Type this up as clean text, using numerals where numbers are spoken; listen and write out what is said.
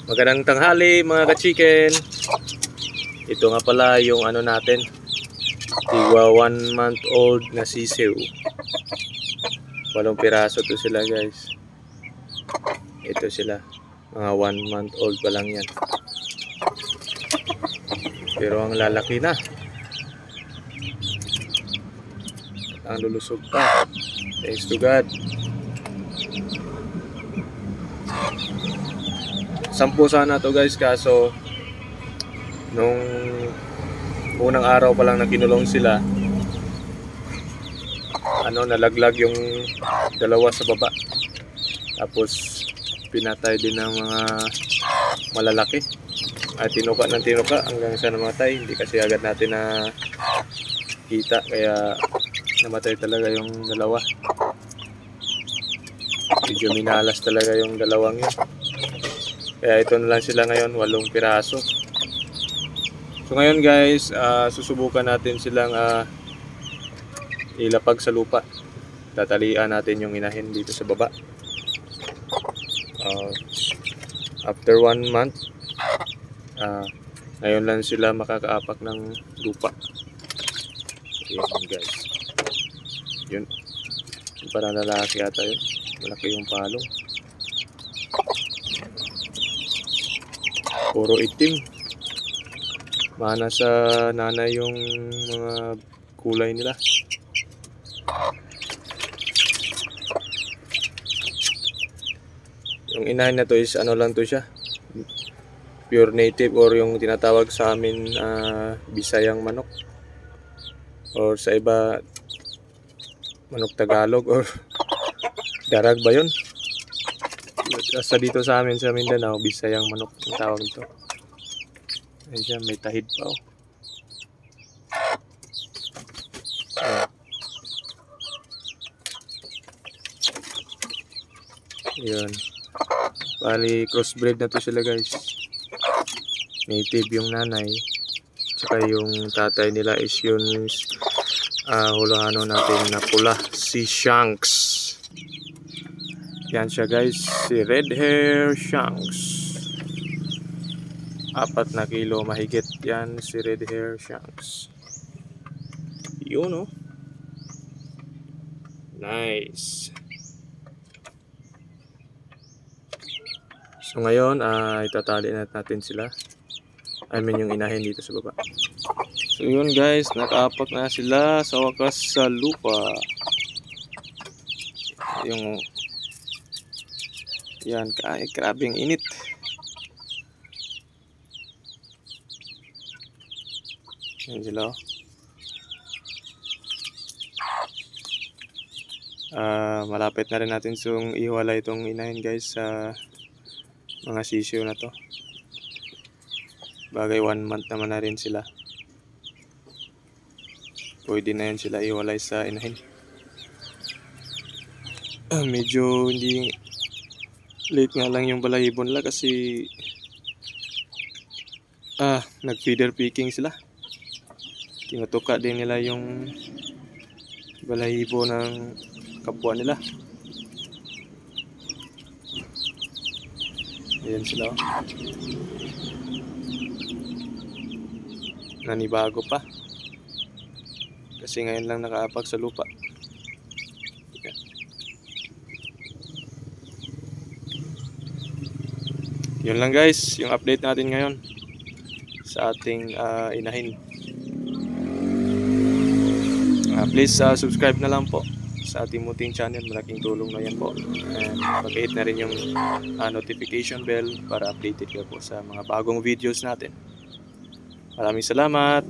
Magandang tanghali mga ka-chicken. Ito nga pala yung ano natin, tigwa 1 month old na sisiw. 8 piraso to sila guys. Ito sila, mga 1 month old pa lang yan. Pero ang lalaki na. Ang lulusog pa. Thanks to God. 10 sana to guys, kaso nung unang araw pa lang na kinulong sila, nalaglag yung dalawa sa baba. Tapos pinatay din ng mga malalaki. At tinuka ng tinuka hanggang sa namatay. Hindi kasi agad natin na kita, kaya namatay talaga yung dalawa. Medyo minalas talaga yung dalawang yun. Kaya ito na lang sila ngayon, 8 piraso. So ngayon guys, susubukan natin silang ilapag sa lupa. Tatalian natin yung inahin dito sa baba. After 1 month, ngayon lang sila makakaapak ng lupa. Ayan guys. Yun. Para lalaki ata yun. Malaki yung palong. Puro itim. Mana sa nanay yung mga kulay nila. Yung inahin na to is lang to siya, pure native, or yung tinatawag sa amin Bisayang manok, or sa iba manok Tagalog or darag ba yun? Sa dito sa amin sa Mindanao, Bisayang manok ang tawag nito. Ayan siya, may tahid pa oh. Yun. Bali, crossbreed na to sila guys. Native yung nanay. Tsaka yung tatay nila is yun, hulahano natin na pula, si Shanks. Yan siya guys, si red hair Shanks. 4 na kilo mahigit yan si red hair Shanks. Yun oh. Nice. So ngayon, itatali natin sila. I mean yung inahin dito sa baba. So yun guys, nakaapak na sila sa wakas sa lupa. Yung yan, grabing init. Yan sila oh. Malapit na rin natin sung iwala itong inahin guys sa mga sisiyo na to. Bagay 1 month naman na rin sila. Pwede na yan sila iwalay sa inahin. Medyo hindi late nga lang yung balahibo nila kasi nag-feeder picking sila. Tinutuka din nila yung balahibo ng kapwa nila. Ayan sila oh. Nanibago pa kasi ngayon lang nakaapak sa lupa. Ayan. Yun lang guys, yung update natin ngayon sa ating inahin. Please subscribe na lang po sa ating munting channel, malaking tulong na yan po. And pag-hit na rin yung notification bell para updated ka po sa mga bagong videos natin. Maraming salamat!